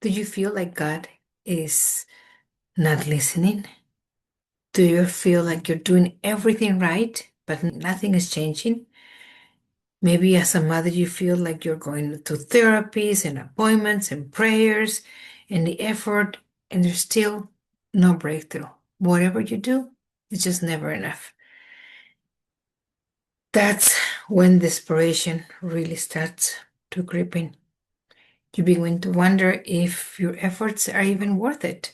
Do you feel like God is not listening? Do you feel like you're doing everything right, but nothing is changing? Maybe as a mother, you feel like you're going to therapies and appointments and prayers and the effort, and there's still no breakthrough. Whatever you do, it's just never enough. That's when desperation really starts to creep in. You begin to wonder if your efforts are even worth it,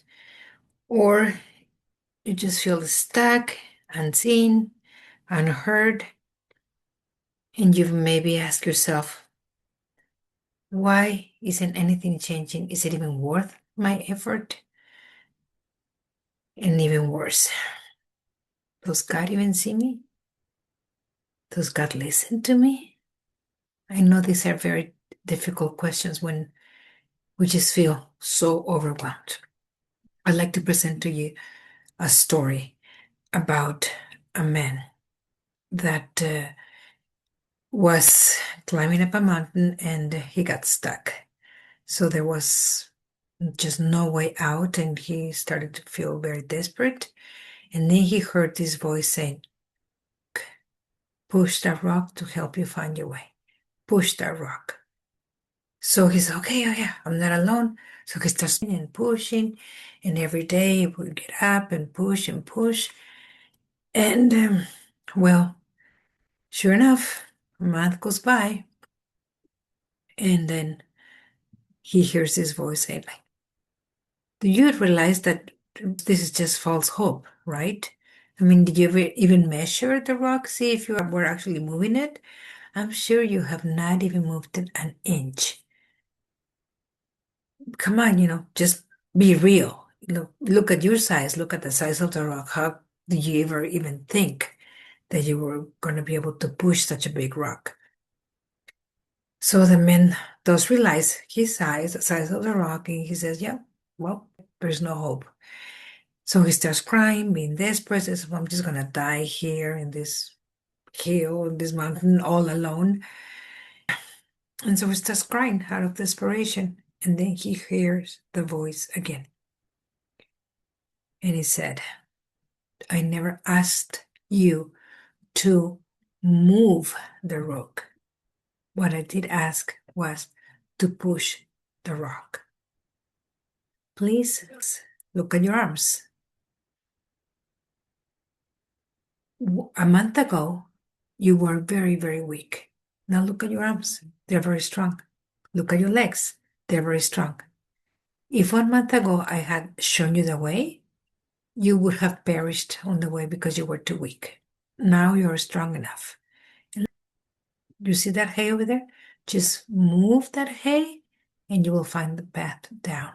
or you just feel stuck, unseen, unheard, and you maybe ask yourself, why isn't anything changing? Is it even worth my effort? And even worse, does God even see me? Does God listen to me? I know these are very difficult questions when we just feel so overwhelmed. I'd like to present to you a story about a man that was climbing up a mountain and he got stuck. So there was just no way out, and he started to feel very desperate. And then he heard this voice saying, push that rock to help you find your way. Push that rock. So he's okay, oh yeah, I'm not alone. So he starts and pushing, and every day he would get up and push and push. And well, sure enough, a month goes by, and then he hears this voice saying, like, do you realize that this is just false hope, right? I mean, did you ever even measure the rock, see if you were actually moving it? I'm sure you have not even moved it an inch. Come on, just be real. Look at your size, look at the size of the rock. How did you ever even think that you were going to be able to push such a big rock? So the man does realize his size, the size of the rock, and he says, yeah, well, there's no hope. So he starts crying, being desperate, says, well, I'm just gonna die here in this hill, in this mountain, all alone. And so he starts crying out of desperation. And then he hears the voice again. And he said, I never asked you to move the rock. What I did ask was to push the rock. Please look at your arms. A month ago, you were very, very weak. Now look at your arms. They're very strong. Look at your legs. They're very strong. If 1 month ago I had shown you the way, you would have perished on the way because you were too weak. Now you're strong enough. And you see that hay over there? Just move that hay and you will find the path down.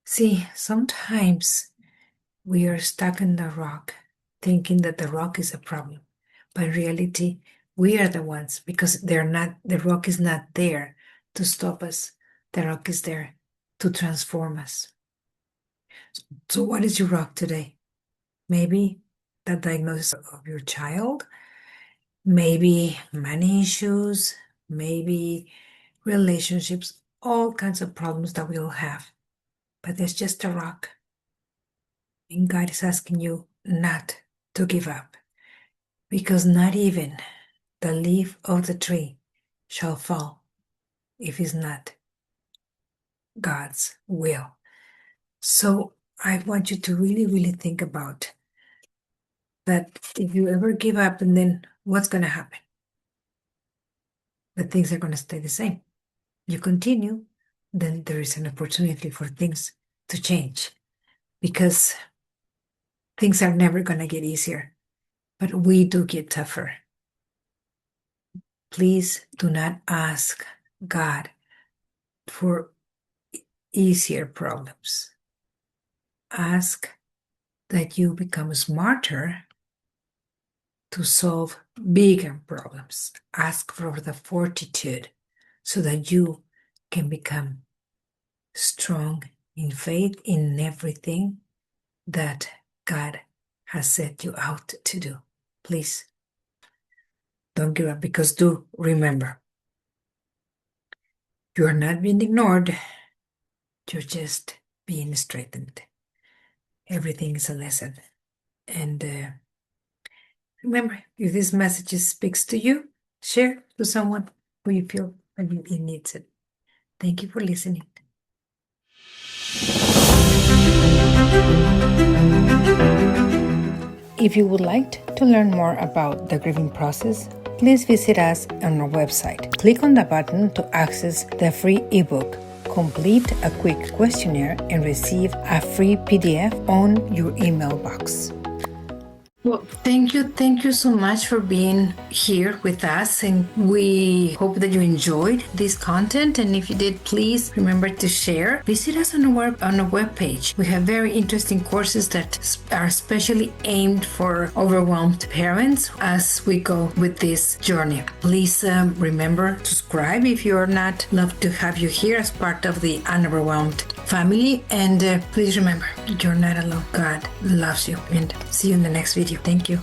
See, sometimes we are stuck in the rock, thinking that the rock is a problem. But in reality, we are the ones, because the rock is not there to stop us. The rock is there to transform us. So what is your rock today? Maybe the diagnosis of your child, maybe money issues, maybe relationships, all kinds of problems that we all have. But there's just a rock. And God is asking you not to give up, because not even the leaf of the tree shall fall if it's not God's will. So I want you to really, really think about that. If you ever give up, and then what's going to happen? But things are going to stay the same. You continue, then there is an opportunity for things to change, because things are never going to get easier, but we do get tougher. Please do not ask God for easier problems. Ask that you become smarter to solve bigger problems. Ask for the fortitude so that you can become strong in faith in everything that God has set you out to do. Please don't give up, because do remember, You are not being ignored. You're just being straightened. Everything is a lesson. And remember, if this message speaks to you, share to someone who you feel it needs it. Thank you for listening. If you would like to learn more about the grieving process, please visit us on our website. Click on the button to access the free ebook. Complete a quick questionnaire and receive a free PDF on your email box. Well, thank you so much for being here with us, and we hope that you enjoyed this content. And if you did, please remember to share. Visit us on our webpage. We have very interesting courses that are specially aimed for overwhelmed parents as we go with this journey. Please remember to subscribe if you're not. Love to have you here as part of the Unoverwhelmed family. And please remember, you're not alone. God loves you. And see you in the next video. Thank you.